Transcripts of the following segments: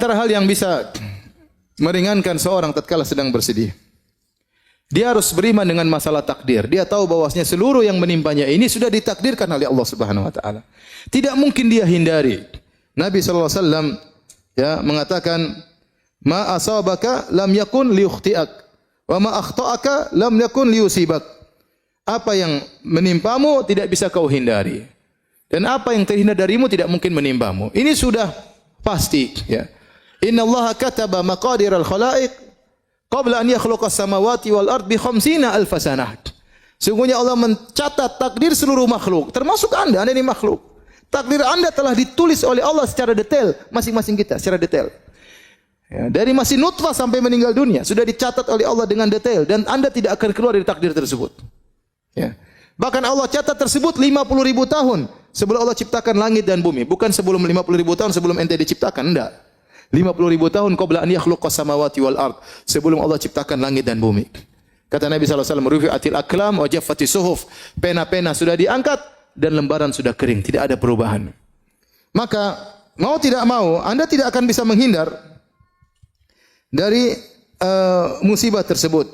Antara hal yang bisa meringankan seorang tatkala sedang bersedih, dia harus beriman dengan masalah takdir. Dia tahu bahwasanya seluruh yang menimpanya ini sudah ditakdirkan oleh Allah Subhanahu wa taala. Tidak mungkin dia hindari. Nabi sallallahu alaihi wasallam ya mengatakan, "Ma asabaka lam yakun liyukhti'ak, wa ma akhta'aka lam yakun liyusibak." Apa yang menimpamu tidak bisa kau hindari. Dan apa yang terhindar darimu tidak mungkin menimpamu. Ini sudah pasti ya. Inna Allah kataba maqadir al-khalaiq qabla an yakhluqa as-samawati wal ard bi 50 alf sanah. Sungguhnya Allah mencatat takdir seluruh makhluk, termasuk Anda ini makhluk. Takdir Anda telah ditulis oleh Allah secara detail, masing-masing kita secara detail. Ya, dari masih nutfah sampai meninggal dunia sudah dicatat oleh Allah dengan detail dan Anda tidak akan keluar dari takdir tersebut. Ya. Bahkan Allah catat tersebut 50.000 tahun sebelum Allah ciptakan langit dan bumi, bukan sebelum 50.000 tahun sebelum ente diciptakan, enggak. 50.000 tahun qabla an yakhluqas samawati wal ard, sebelum Allah ciptakan langit dan bumi. Kata Nabi sallallahu alaihi wasallam, rufi'atil aqlam wa jaffatis suhuf. Pena-pena sudah diangkat dan lembaran sudah kering, tidak ada perubahan. Maka mau tidak mau Anda tidak akan bisa menghindar dari musibah tersebut.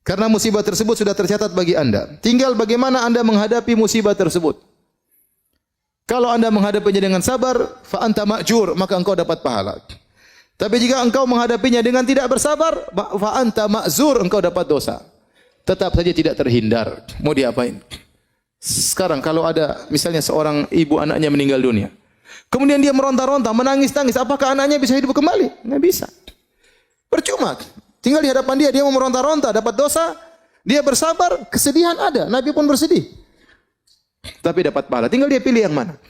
Karena musibah tersebut sudah tercatat bagi Anda. Tinggal bagaimana Anda menghadapi musibah tersebut. Kalau Anda menghadapinya dengan sabar, fa anta ma'jur, maka engkau dapat pahala. Tapi jika engkau menghadapinya dengan tidak bersabar, fa anta ma'zur, engkau dapat dosa. Tetap saja tidak terhindar. Mau diapain? Sekarang kalau ada misalnya seorang ibu anaknya meninggal dunia, kemudian dia meronta-ronta, menangis-tangis, apakah anaknya bisa hidup kembali? Enggak bisa. Percuma. Tinggal di hadapan dia mau meronta-ronta, dapat dosa, dia bersabar, kesedihan ada. Nabi pun bersedih. Tapi dapat pahala. Tinggal dia pilih yang mana.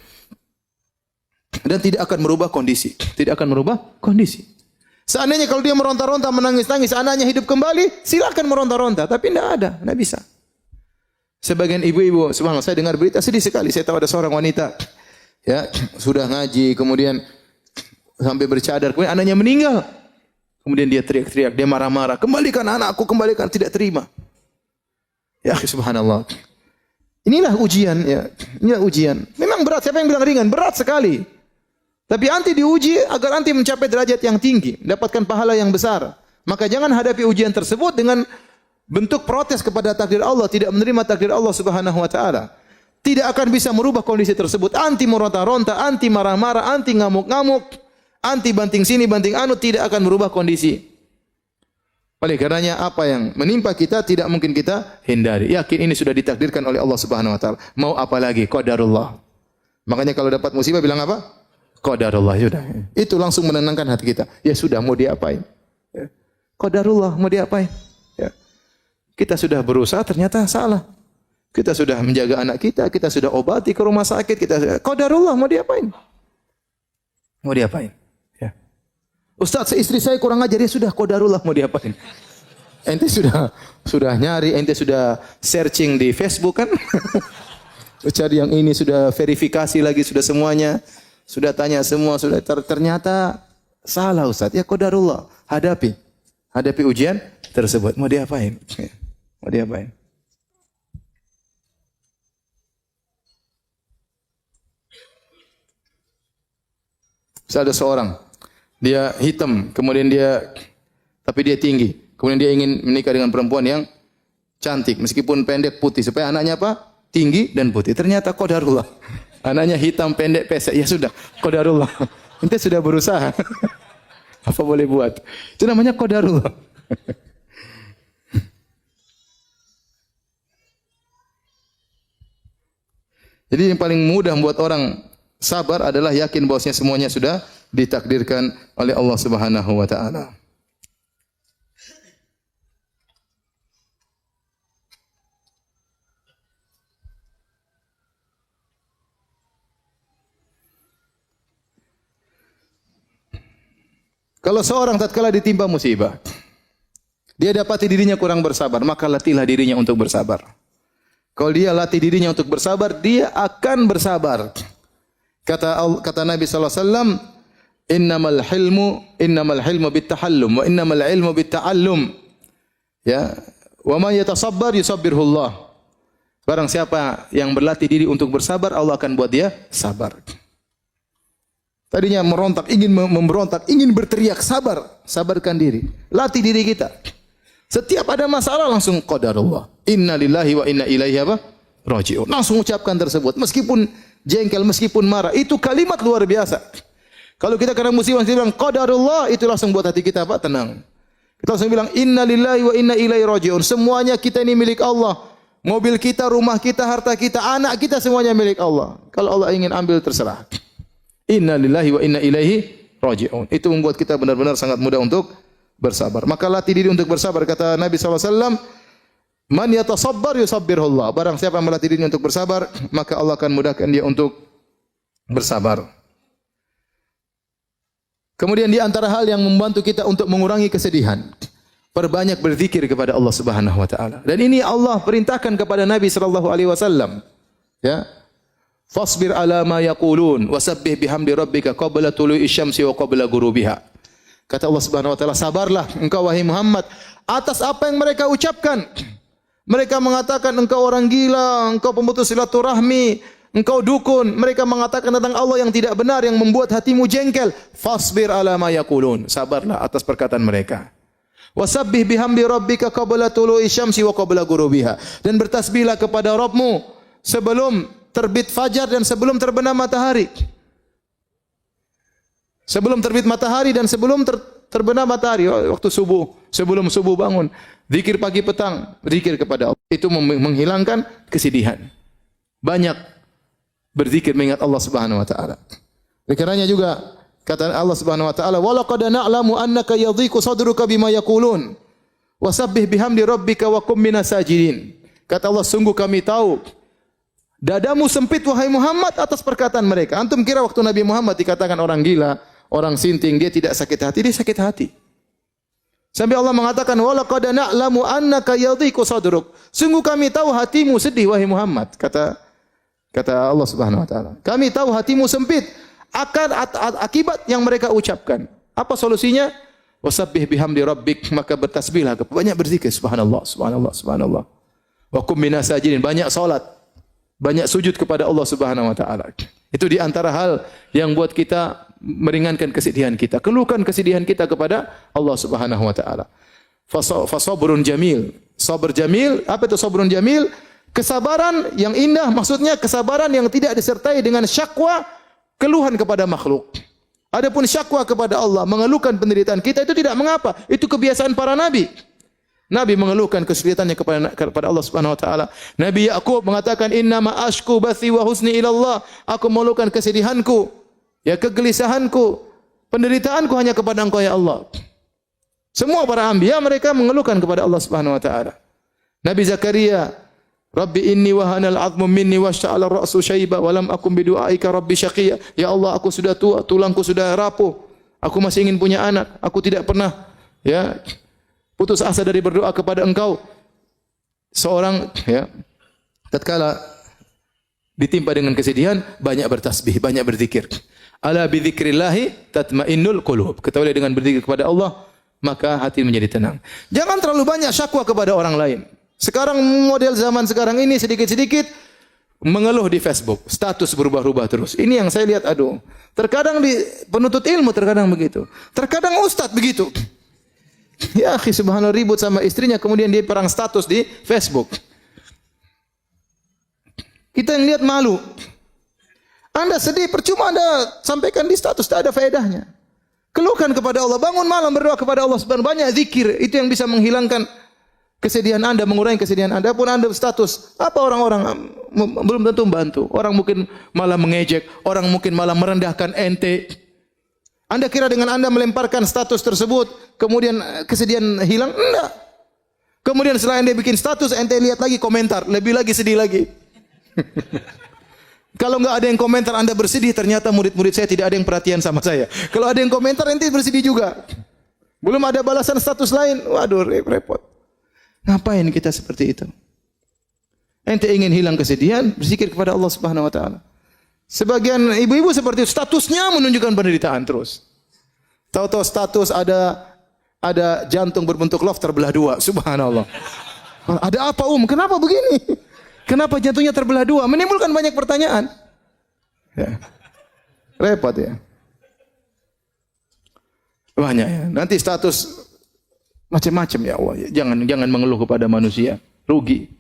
Dan tidak akan merubah kondisi. Tidak akan merubah kondisi. Seandainya kalau dia meronta-ronta, menangis-tangis, anaknya hidup kembali, silakan meronta-ronta. Tapi tidak ada. Tidak bisa. Sebagian ibu-ibu, subhanallah, saya dengar berita sedih sekali. Saya tahu ada seorang wanita, ya sudah ngaji, kemudian sampai bercadar, kemudian anaknya meninggal. Kemudian dia teriak-teriak, dia marah-marah. Kembalikan anakku, kembalikan. Tidak terima. Ya subhanallah. Inilah ujian, ya. Inilah ujian. Memang berat. Siapa yang bilang ringan? Berat sekali. Tapi anti diuji agar anti mencapai derajat yang tinggi, mendapatkan pahala yang besar. Maka jangan hadapi ujian tersebut dengan bentuk protes kepada takdir Allah, tidak menerima takdir Allah Subhanahu wa taala. Tidak akan bisa merubah kondisi tersebut. Anti meronta-ronta, anti marah-marah, anti ngamuk-ngamuk, anti banting sini, banting anu, tidak akan merubah kondisi. Oleh karenanya apa yang menimpa kita tidak mungkin kita hindari. Yakin ini sudah ditakdirkan oleh Allah Subhanahu wa taala. Mau apa lagi? Qadarullah. Makanya kalau dapat musibah bilang apa? Qadarullah. Sudah. Itu langsung menenangkan hati kita. Ya sudah, mau diapain? Ya. Qadarullah, mau diapain? Ya. Kita sudah berusaha, ternyata salah. Kita sudah menjaga anak kita, kita sudah obati ke rumah sakit, kita qadarullah, mau diapain? Mau diapain? Ustaz, istri saya kurang ajar, ya sudah qadarullah, mau diapain? Ente sudah nyari, ente sudah searching di Facebook kan? Cari yang ini, sudah verifikasi lagi, sudah semuanya, sudah tanya semua, sudah ternyata salah Ustaz. Ya qadarullah, hadapi ujian tersebut. Mau diapain? Mau diapain? Bisa ada seorang, dia hitam, kemudian tapi dia tinggi. Kemudian dia ingin menikah dengan perempuan yang cantik, meskipun pendek putih, supaya anaknya apa? Tinggi dan putih. Ternyata qadarullah. Anaknya hitam, pendek, pesek. Ya sudah, qadarullah. Ente sudah berusaha. Apa boleh buat? Itu namanya qadarullah. Jadi yang paling mudah membuat orang sabar adalah yakin bahwasanya semuanya sudah ditakdirkan oleh Allah Subhanahu wa taala. Kalau seorang tatkala ditimpa musibah, dia dapati dirinya kurang bersabar, maka latihlah dirinya untuk bersabar. Kalau dia latih dirinya untuk bersabar, dia akan bersabar. Kata Nabi sallallahu alaihi wasallam, innamal hilmu bittahallum wa innamal ilmu bitta'allum. Ya, wa man yatasabbar yusabbirhullah. Barang siapa yang berlatih diri untuk bersabar, Allah akan buat dia sabar. Tadinya merontak, ingin memberontak, ingin berteriak, sabar. Sabarkan diri. Latih diri kita. Setiap ada masalah langsung qadarullah. Inna lillahi wa inna ilaihi raji'un. Langsung ucapkan tersebut. Meskipun jengkel, meskipun marah. Itu kalimat luar biasa. Kalau kita kena musibah, kita bilang qadarullah, itu langsung buat hati kita tenang. Kita langsung bilang inna lillahi wa inna ilaihi raji'un. Semuanya kita ini milik Allah. Mobil kita, rumah kita, harta kita, anak kita semuanya milik Allah. Kalau Allah ingin ambil terserah. Inna lillahi wa inna ilaihi raji'un. Itu membuat kita benar-benar sangat mudah untuk bersabar. Maka latih diri untuk bersabar. Kata Nabi SAW, man yatasabbar yusabbirullah. Barang siapa yang melatih dirinya untuk bersabar, maka Allah akan mudahkan dia untuk bersabar. Kemudian di antara hal yang membantu kita untuk mengurangi kesedihan, perbanyak berzikir kepada Allah Subhanahu wa taala. Dan ini Allah perintahkan kepada Nabi sallallahu alaihi wasallam. Ya. Fasbir ala ma yaqulun wasabbih bihamdi rabbika qabla tulu'i syamsi wa qabla ghurubiha. Kata Allah Subhanahu wa taala, sabarlah engkau wahai Muhammad atas apa yang mereka ucapkan. Mereka mengatakan engkau orang gila, engkau pemutus silaturahmi, engkau dukun. Mereka mengatakan tentang Allah yang tidak benar, yang membuat hatimu jengkel. Fasbir ala ma yaqulun. Sabarlah atas perkataan mereka. Wasabbih bihamdi rabbika qabla tulu'i syamsi wa qabla ghurubiha. Dan bertasbihlah kepada Rabbmu sebelum terbit fajar dan sebelum terbenam matahari. Sebelum terbit matahari dan sebelum terbenam matahari, waktu subuh, sebelum subuh bangun, zikir pagi petang, zikir kepada Allah. Itu menghilangkan kesedihan. Banyak berzikir mengingat Allah Subhanahu wa taala. Oleh karenanya juga kata Allah Subhanahu wa taala, "Wa laqad na'lamu annaka yadhiqu sadruka bima yaqulun. Wasabbih bihamdi rabbika wa kum minas sajidin." Kata Allah, sungguh kami tahu dadamu sempit wahai Muhammad atas perkataan mereka. Antum kira waktu Nabi Muhammad dikatakan orang gila, orang sinting, dia tidak sakit hati? Dia sakit hati. Sampai Allah mengatakan, "Wa laqad na'lamu annaka yadhiqu sadruk." Sungguh kami tahu hatimu sedih wahai Muhammad. Kata Allah Subhanahu wa taala. Kami tahu hatimu sempit akan akibat yang mereka ucapkan. Apa solusinya? Wasabbih bihamdi rabbik, maka bertasbihlah, banyak berzikir, subhanallah, subhanallah, subhanallah. Wa kum minas sajidin, banyak salat, banyak sujud kepada Allah Subhanahu wa taala. Itu di antara hal yang buat kita meringankan kesedihan kita. Keluhkan kesedihan kita kepada Allah Subhanahu wa taala. Fasabrun jamil. Sabar jamil, apa itu sabrun jamil? Kesabaran yang indah, maksudnya kesabaran yang tidak disertai dengan syakwa, keluhan kepada makhluk. Adapun syakwa kepada Allah, mengeluhkan penderitaan kita, itu tidak mengapa. Itu kebiasaan para nabi. Nabi mengeluhkan kesulitannya kepada Allah Subhanahu wa taala. Nabi Yakub mengatakan, "Inna ma ashku bathi wa husni ila Allah." Aku mengeluhkan kesedihanku, ya kegelisahanku, penderitaanku hanya kepada Engkau ya Allah. Semua para anbiya mereka mengeluhkan kepada Allah Subhanahu wa taala. Nabi Zakaria, "Rabbi inni wahanal 'azmu minni washta'ala ar-ra'su syaiba wa lam akum bidu'aika rabbi syaqiyya." Ya Allah, aku sudah tua, tulangku sudah rapuh. Aku masih ingin punya anak. Aku tidak pernah putus asa dari berdoa kepada Engkau. Seorang tatkala ditimpa dengan kesedihan, banyak bertasbih, banyak berzikir. Ala bi dzikrillah tatmainnul qulub. Ketahuilah dengan berzikir kepada Allah, maka hati menjadi tenang. Jangan terlalu banyak syakwa kepada orang lain. Sekarang model zaman sekarang ini sedikit-sedikit mengeluh di Facebook, status berubah-ubah terus. Ini yang saya lihat, aduh. Terkadang di penuntut ilmu terkadang begitu. Terkadang ustaz begitu. Ya akhi, subhanallah, ribut sama istrinya, kemudian dia perang status di Facebook. Kita yang lihat malu. Anda sedih, percuma Anda sampaikan di status, tak ada faedahnya. Keluhkan kepada Allah, bangun malam berdoa kepada Allah, banyak zikir, itu yang bisa menghilangkan kesedihan Anda, mengurangi kesedihan Anda. Pun Anda status, apa orang-orang belum tentu membantu. Orang mungkin malah mengejek, orang mungkin malah merendahkan ente. Anda kira dengan Anda melemparkan status tersebut, kemudian kesedihan hilang? Enggak. Kemudian setelah Anda bikin status, ente lihat lagi komentar, lebih lagi sedih lagi. Kalau enggak ada yang komentar Anda bersedih, ternyata murid-murid saya tidak ada yang perhatian sama saya. Kalau ada yang komentar, ente bersedih juga. Belum ada balasan status lain, waduh repot. Ngapain kita seperti itu? Ente ingin hilang kesedihan, berzikir kepada Allah Subhanahu wa taala. Sebagian ibu-ibu seperti itu, statusnya menunjukkan penderitaan terus. Tahu-tahu status ada jantung berbentuk love terbelah dua. Subhanallah. Ada apa Kenapa begini? Kenapa jantungnya terbelah dua? Menimbulkan banyak pertanyaan. Ya. Repot ya. Banyak ya. Nanti status macam-macam ya Allah. Jangan mengeluh kepada manusia, rugi.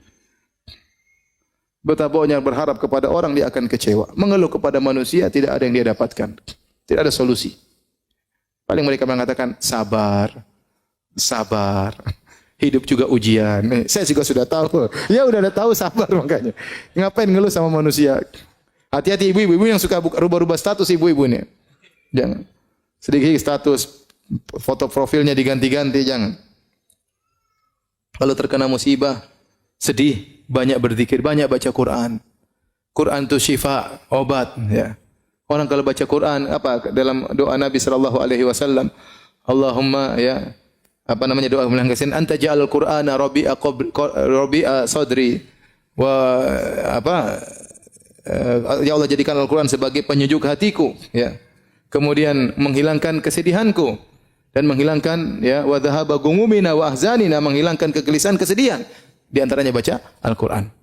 Betapa banyak berharap kepada orang dia akan kecewa. Mengeluh kepada manusia tidak ada yang dia dapatkan. Tidak ada solusi. Paling mereka mengatakan sabar. Sabar. Hidup juga ujian. Saya juga sudah tahu. Ya udah ada tahu sabar makanya. Ngapain ngeluh sama manusia? Hati-hati ibu-ibu yang suka rubah-rubah status ibu-ibu ini. Jangan. Sedikit status foto profilnya diganti-ganti, jangan. Kalau terkena musibah, sedih, banyak berzikir, banyak baca Quran. Quran itu syifa, obat, ya. Orang kalau baca Quran apa dalam doa Nabi sallallahu alaihi wasallam, Allahumma ya apa namanya doa melanggasin anta ja'al Qur'ana rabi'a sadri wa apa ya Allah jadikan Al-Qur'an sebagai penyejuk hatiku ya. Kemudian menghilangkan kesedihanku dan menghilangkan ya wa dhahaba gumumina wa ahzanina menghilangkan kegelisahan kesedihan. Di antaranya baca Al-Qur'an.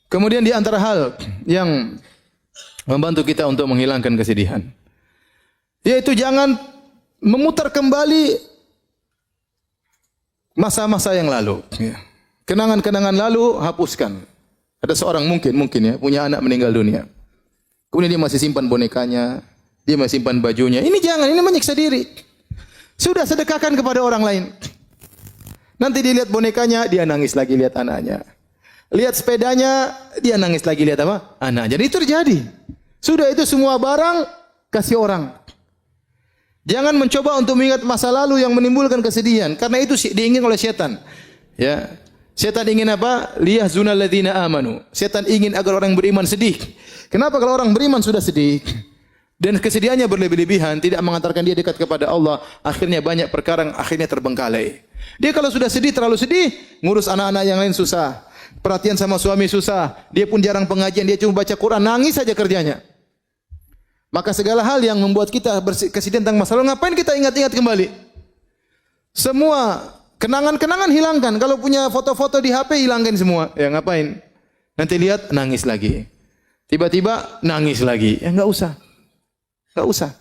Kemudian di antara hal yang membantu kita untuk menghilangkan kesedihan, yaitu jangan memutar kembali masa-masa yang lalu. Kenangan-kenangan lalu hapuskan. Ada seorang mungkin ya punya anak meninggal dunia. Kemudian dia masih simpan bonekanya, dia masih simpan bajunya. Ini jangan, ini menyiksa diri. Sudah sedekahkan kepada orang lain. Nanti dilihat bonekanya, dia nangis lagi lihat anaknya. Lihat sepedanya, dia nangis lagi lihat apa? Anak. Jadi itu terjadi. Sudah itu semua barang kasih orang. Jangan mencoba untuk mengingat masa lalu yang menimbulkan kesedihan karena itu diingin oleh setan. Ya. Setan ingin apa? Liyahzunal ladzina amanu. Setan ingin agar orang beriman sedih. Kenapa kalau orang beriman sudah sedih dan kesedihannya berlebih-lebihan tidak mengantarkan dia dekat kepada Allah, akhirnya banyak perkara akhirnya terbengkalai. Dia kalau sudah sedih terlalu sedih, ngurus anak-anak yang lain susah. Perhatian sama suami susah. Dia pun jarang pengajian, dia cuma baca Quran, nangis saja kerjanya. Maka segala hal yang membuat kita kesedihan tentang masa lalu, ngapain kita ingat-ingat kembali? Semua kenangan-kenangan hilangkan. Kalau punya foto-foto di HP, hilangkan semua. Ya ngapain? Nanti lihat, nangis lagi. Tiba-tiba, nangis lagi. Ya enggak usah. Enggak usah.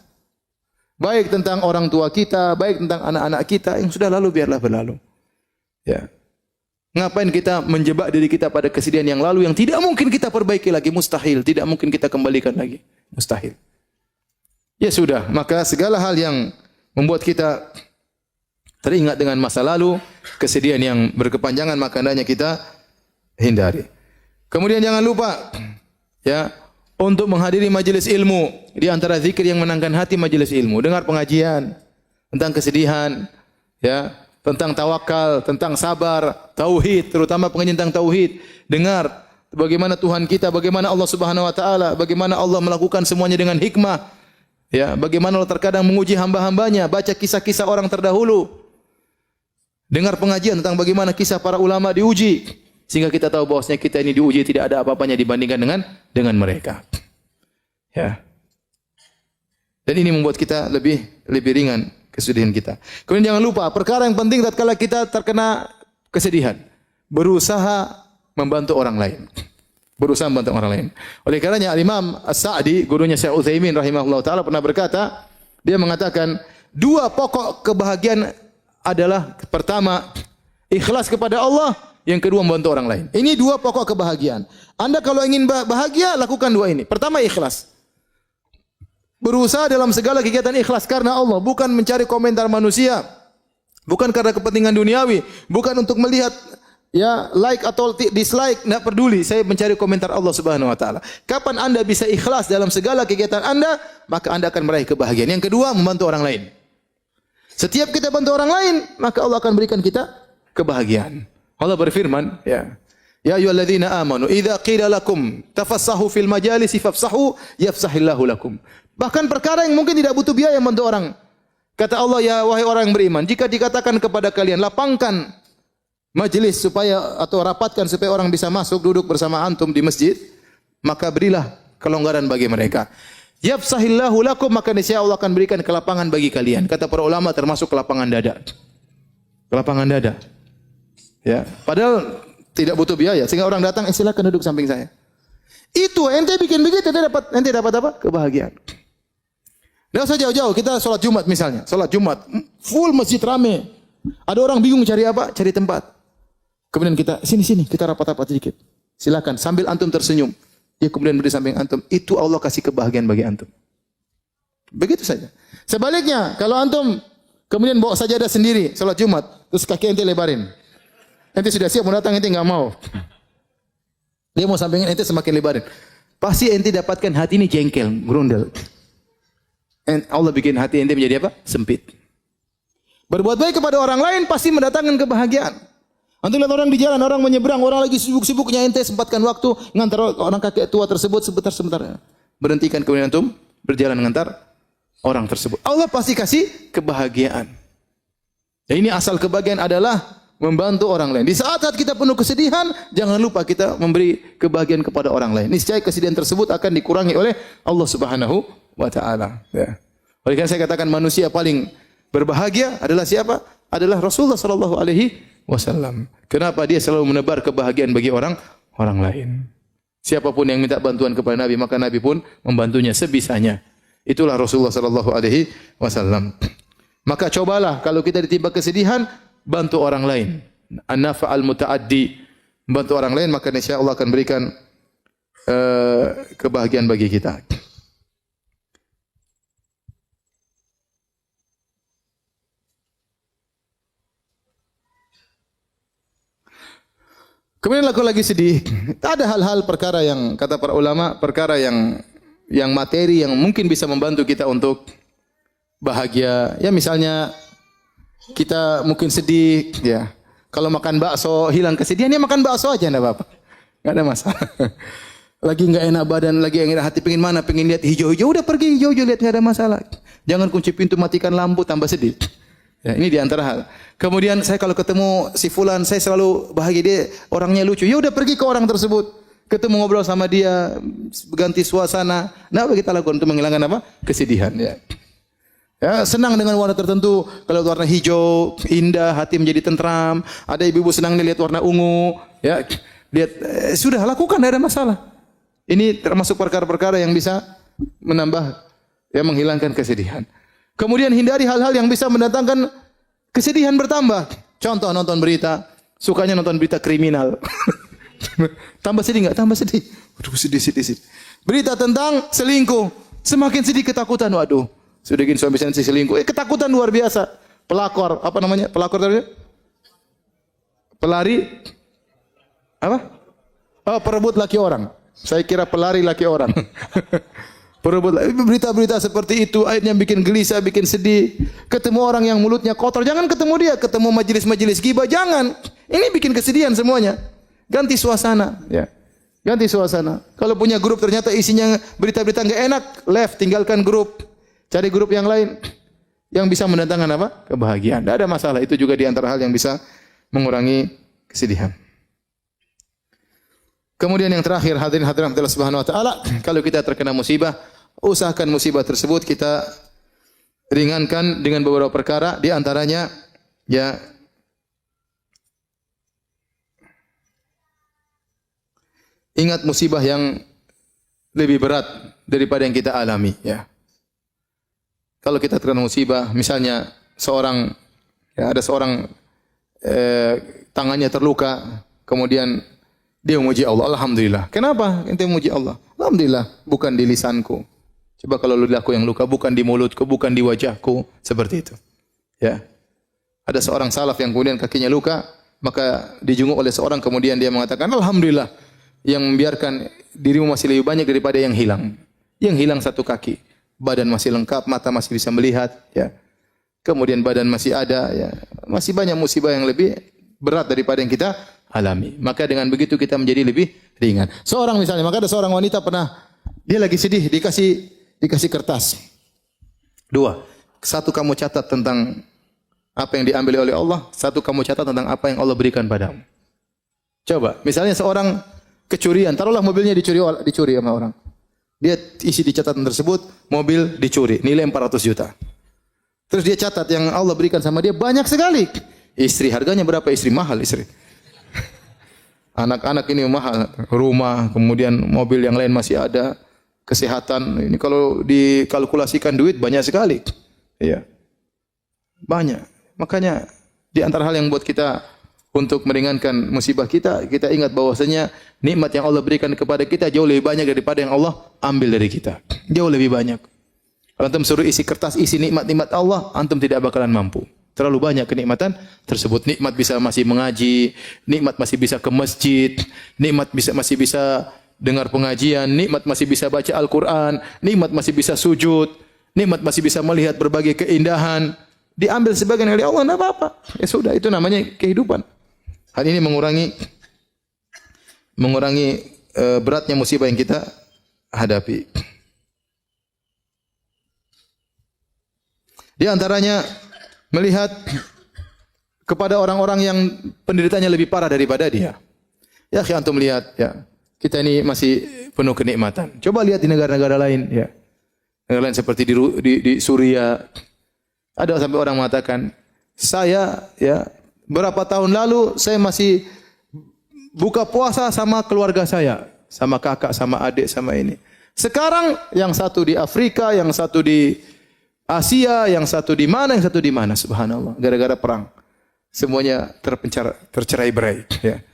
Baik tentang orang tua kita, baik tentang anak-anak kita, yang sudah lalu biarlah berlalu. Ya. Ngapain kita menjebak diri kita pada kesedihan yang lalu yang tidak mungkin kita perbaiki lagi, mustahil, tidak mungkin kita kembalikan lagi, mustahil. Ya sudah, maka segala hal yang membuat kita teringat dengan masa lalu, kesedihan yang berkepanjangan maka hendaknya kita hindari. Kemudian jangan lupa ya untuk menghadiri majelis ilmu, di antara zikir yang menenangkan hati majelis ilmu, dengar pengajian tentang kesedihan, ya. Tentang tawakal, tentang sabar, tauhid, terutama pengajian tentang tauhid. Dengar bagaimana Tuhan kita, bagaimana Allah Subhanahu wa taala, bagaimana Allah melakukan semuanya dengan hikmah. Ya, bagaimana Allah terkadang menguji hamba-hambanya, baca kisah-kisah orang terdahulu. Dengar pengajian tentang bagaimana kisah para ulama diuji sehingga kita tahu bahwasanya kita ini diuji tidak ada apa-apanya dibandingkan dengan mereka. Ya. Dan ini membuat kita lebih ringan kesedihan kita. Kemudian jangan lupa perkara yang penting tatkala kita terkena kesedihan, berusaha membantu orang lain. Berusaha membantu orang lain. Oleh karenanya Al-Imam As-Sa'di, gurunya Syekh Utsaimin rahimahullah taala pernah berkata, dia mengatakan, dua pokok kebahagiaan adalah pertama ikhlas kepada Allah, yang kedua membantu orang lain. Ini dua pokok kebahagiaan. Anda kalau ingin bahagia lakukan dua ini. Pertama ikhlas. Berusaha dalam segala kegiatan ikhlas karena Allah, bukan mencari komentar manusia, bukan karena kepentingan duniawi, bukan untuk melihat ya like atau dislike, tidak peduli. Saya mencari komentar Allah Subhanahu wa taala. Kapan Anda bisa ikhlas dalam segala kegiatan Anda, maka Anda akan meraih kebahagiaan. Yang kedua, membantu orang lain. Setiap kita bantu orang lain, maka Allah akan berikan kita kebahagiaan. Allah berfirman, ya. Ya ayyuhalladzina amanu, idza qila lakum tafassahu fil majalisi fafsahu yafsahillahu lakum. Bahkan perkara yang mungkin tidak butuh biaya membantu orang. Kata Allah, ya wahai orang yang beriman, jika dikatakan kepada kalian lapangkan majelis supaya atau rapatkan supaya orang bisa masuk duduk bersama antum di masjid, maka berilah kelonggaran bagi mereka. Yafsahillahu lakum, maka niscaya Allah akan berikan kelapangan bagi kalian. Kata para ulama termasuk kelapangan dada. Kelapangan dada. Ya, padahal tidak butuh biaya sehingga orang datang silakan duduk samping saya. Itu ente bikin begitu, ente dapat apa? Kebahagiaan. Nggak usah jauh-jauh, kita sholat Jumat misalnya. Sholat Jumat, full masjid rame. Ada orang bingung cari apa? Cari tempat. Kemudian kita, sini, kita rapat-rapat sedikit. Silakan, sambil antum tersenyum. Dia kemudian berdiri samping antum. Itu Allah kasih kebahagiaan bagi antum. Begitu saja. Sebaliknya, kalau antum kemudian bawa sajadah sendiri, sholat Jumat, terus kaki ente lebarin. Ente sudah siap mau datang, ente nggak mau. Dia mau sampingin ente semakin lebarin. Pasti ente dapatkan hati ini jengkel, grundel. Allah bikin hati ente menjadi apa? Sempit. Berbuat baik kepada orang lain pasti mendatangkan kebahagiaan. Antum lihat orang di jalan, orang menyeberang, orang lagi sibuk-sibuknya, ente sempatkan waktu ngantar orang kakek tua tersebut sebentar. Berhentikan kemudian antum berjalan mengantar orang tersebut. Allah pasti kasih kebahagiaan. Ya, ini asal kebahagiaan adalah membantu orang lain. Di saat-saat kita penuh kesedihan, jangan lupa kita memberi kebahagiaan kepada orang lain. Niscaya kesedihan tersebut akan dikurangi oleh Allah Subhanahu wa taala. Ya. Oleh karena saya katakan manusia paling berbahagia adalah siapa? Adalah Rasulullah sallallahu alaihi wasallam. Kenapa? Dia selalu menebar kebahagiaan bagi orang lain. Siapapun yang minta bantuan kepada Nabi, maka Nabi pun membantunya sebisanya. Itulah Rasulullah sallallahu alaihi wasallam. Maka cobalah kalau kita ditimpa kesedihan, bantu orang lain. An-nafa'al muta'addi. Bantu orang lain, maka insya Allah akan berikan kebahagiaan bagi kita. Kemudian aku lagi sedih. Ada hal-hal perkara yang kata para ulama, perkara yang materi yang mungkin bisa membantu kita untuk bahagia. Ya misalnya kita mungkin sedih, ya. Kalau makan bakso hilang kesedihan, ya makan bakso aja enggak apa-apa. Enggak ada masalah. Lagi enggak enak badan, lagi enggak enak hati, pengen mana? Pengen lihat hijau-hijau, udah pergi hijau-hijau lihat, enggak ada masalah. Jangan kunci pintu, matikan lampu, tambah sedih. Ya, ini di antara hal. Kemudian saya kalau ketemu si fulan, saya selalu bahagia, dia orangnya lucu. Ya udah pergi ke orang tersebut. Ketemu ngobrol sama dia, ganti suasana. Nah, apa kita lakukan untuk menghilangkan apa? Kesedihan, ya. Ya, senang dengan warna tertentu. Kalau warna hijau, indah, hati menjadi tentram. Ada ibu-ibu senang lihat warna ungu, ya. Lihat sudah lakukan, tidak ada masalah. Ini termasuk perkara-perkara yang bisa menambah, ya, menghilangkan kesedihan. Kemudian hindari hal-hal yang bisa mendatangkan kesedihan bertambah. Contoh nonton berita, sukanya nonton berita kriminal. Tambah sedih enggak? Tambah sedih. Waduh, sedih. Berita tentang selingkuh, semakin sedih, ketakutan. Waduh, sudah gini suami saya selingkuh. Ketakutan luar biasa. Pelakor, apa namanya? Pelakor tadi? Pelari apa? Oh, perebut laki orang. Saya kira pelari laki orang. Berita-berita seperti itu akhirnya bikin gelisah, bikin sedih. Ketemu orang yang mulutnya kotor, jangan ketemu dia. Ketemu majelis-majelis ghibah, jangan. Ini bikin kesedihan semuanya. Ganti suasana, ya. Ganti suasana. Kalau punya grup ternyata isinya berita-berita enggak enak, left, tinggalkan grup. Cari grup yang lain yang bisa mendatangkan apa? Kebahagiaan. Tidak ada masalah. Itu juga di antara hal yang bisa mengurangi kesedihan. Kemudian yang terakhir, hadirin hadirat Allah Subhanahu wa taala, kalau kita terkena musibah, usahakan musibah tersebut kita ringankan dengan beberapa perkara, di antaranya ya ingat musibah yang lebih berat daripada yang kita alami, ya. Kalau kita terkena musibah, misalnya ada seorang tangannya terluka, kemudian dia memuji Allah, alhamdulillah. Kenapa ente memuji Allah? Alhamdulillah, bukan di lisanku. Coba kalau lidahku yang luka, bukan di mulutku, bukan di wajahku, seperti itu. Ya. Ada seorang salaf yang kemudian kakinya luka, maka dijunguk oleh seorang, kemudian dia mengatakan, alhamdulillah, yang membiarkan dirimu masih lebih banyak daripada yang hilang. Yang hilang satu kaki, badan masih lengkap, mata masih bisa melihat, ya. Kemudian badan masih ada, ya. Masih banyak musibah yang lebih berat daripada yang kita alami. Maka dengan begitu kita menjadi lebih ringan. Seorang misalnya, maka ada seorang wanita pernah, dia lagi sedih, dikasih kertas. 2. Satu kamu catat tentang apa yang diambil oleh Allah, satu kamu catat tentang apa yang Allah berikan padamu. Coba, misalnya seorang kecurian, taruhlah mobilnya dicuri sama orang. Dia isi di catatan tersebut, mobil dicuri, nilai 400 juta. Terus dia catat yang Allah berikan sama dia banyak sekali. Istri, harganya berapa istri? Mahal istri. Anak-anak ini mahal, rumah, kemudian mobil yang lain masih ada, kesehatan. Ini kalau dikalkulasikan duit banyak sekali. Iya. Banyak. Makanya di antara hal yang buat kita untuk meringankan musibah kita, kita ingat bahwasanya nikmat yang Allah berikan kepada kita jauh lebih banyak daripada yang Allah ambil dari kita. Jauh lebih banyak. Kalau antum suruh isi kertas, isi nikmat-nikmat Allah, antum tidak bakalan mampu. Terlalu banyak kenikmatan tersebut. Nikmat bisa masih mengaji, nikmat masih bisa ke masjid, nikmat masih bisa dengar pengajian, nikmat masih bisa baca Al-Quran, nikmat masih bisa sujud, nikmat masih bisa melihat berbagai keindahan. Diambil sebagian oleh Allah, tidak apa-apa. Ya sudah, itu namanya kehidupan. Hal ini mengurangi beratnya musibah yang kita hadapi. Di antaranya melihat kepada orang-orang yang penderitanya lebih parah daripada dia. Ya, antum lihat ya. Kita ini masih penuh kenikmatan. Coba lihat di negara-negara lain ya. Negara lain seperti di Suriah. Ada sampai orang mengatakan, saya ya berapa tahun lalu saya masih buka puasa sama keluarga saya, sama kakak, sama adik, sama ini. Sekarang yang satu di Afrika, yang satu di Asia, yang satu di mana, yang satu di mana, subhanallah, gara-gara perang. Semuanya tercerai-berai, ya.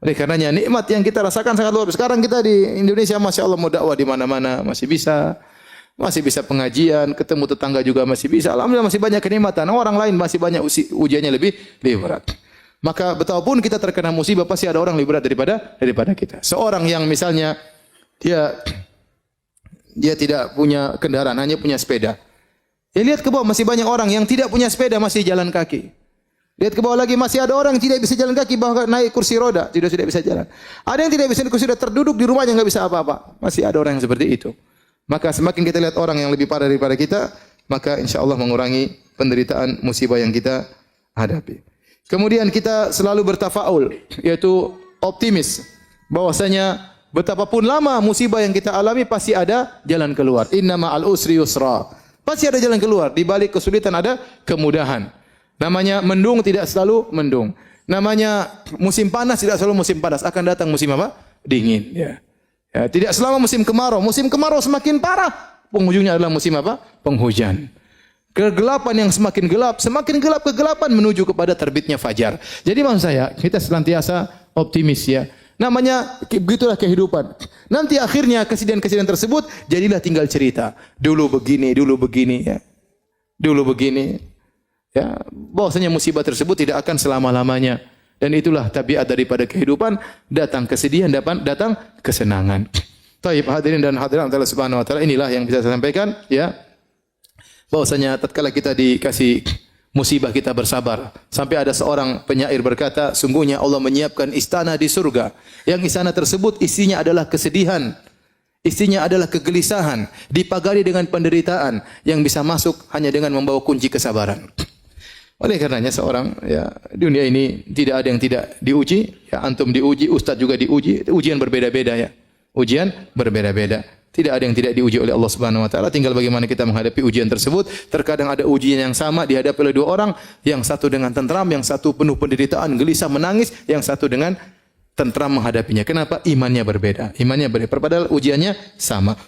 Oleh karenanya nikmat yang kita rasakan sangat luar biasa. Sekarang kita di Indonesia masya Allah mau dakwah di mana-mana masih bisa pengajian, ketemu tetangga juga masih bisa. Alhamdulillah masih banyak kenikmatan. Orang lain masih banyak ujiannya lebih berat. Maka betapapun kita terkena musibah pasti ada orang lebih berat daripada kita. Seorang yang misalnya dia tidak punya kendaraan, hanya punya sepeda. Ya lihat ke bawah masih banyak orang yang tidak punya sepeda masih jalan kaki. Lihat ke bawah lagi masih ada orang yang tidak bisa jalan kaki bahkan naik kursi roda tidak bisa jalan. Ada yang tidak bisa naik kursi roda terduduk di rumahnya nggak bisa apa-apa. Masih ada orang yang seperti itu. Maka semakin kita lihat orang yang lebih parah daripada kita, maka insya Allah mengurangi penderitaan musibah yang kita hadapi. Kemudian kita selalu bertafaul, yaitu optimis bahwasanya betapapun lama musibah yang kita alami pasti ada jalan keluar. Inna ma'al usri yusra. Pasti ada jalan keluar. Di balik kesulitan ada kemudahan. Namanya mendung tidak selalu mendung. Namanya musim panas tidak selalu musim panas. Akan datang musim apa? Dingin. Ya. Ya, tidak selama musim kemarau. Musim kemarau semakin parah. Penghujungnya adalah musim apa? Penghujan. Kegelapan yang semakin gelap kegelapan menuju kepada terbitnya fajar. Jadi maksud saya, kita senantiasa optimis ya. Namanya begitulah kehidupan. Nanti akhirnya kesedihan-kesedihan tersebut jadilah tinggal cerita. Dulu begini ya. Dulu begini. Ya, bahwasanya musibah tersebut tidak akan selama-lamanya. Dan itulah tabiat daripada kehidupan, datang kesedihan, datang kesenangan. Taib hadirin dan hadirat Allah Subhanahu wa taala, inilah yang bisa saya sampaikan ya. Bahwasanya tatkala kita dikasih musibah kita bersabar. Sampai ada seorang penyair berkata, sungguhnya Allah menyiapkan istana di surga. Yang istana tersebut isinya adalah kesedihan. Isinya adalah kegelisahan. Dipagari dengan penderitaan. Yang bisa masuk hanya dengan membawa kunci kesabaran. Oleh karenanya seorang ya dunia ini tidak ada yang tidak diuji. Ya, antum diuji, ustaz juga diuji. Ujian berbeda-beda ya. Ujian berbeda-beda. Tidak ada yang tidak diuji oleh Allah Subhanahu wa taala, tinggal bagaimana kita menghadapi ujian tersebut. Terkadang ada ujian yang sama dihadapi oleh dua orang, yang satu dengan tentram, yang satu penuh penderitaan, gelisah menangis, yang satu dengan tentram menghadapinya. Kenapa? Imannya berbeda. Padahal ujiannya sama.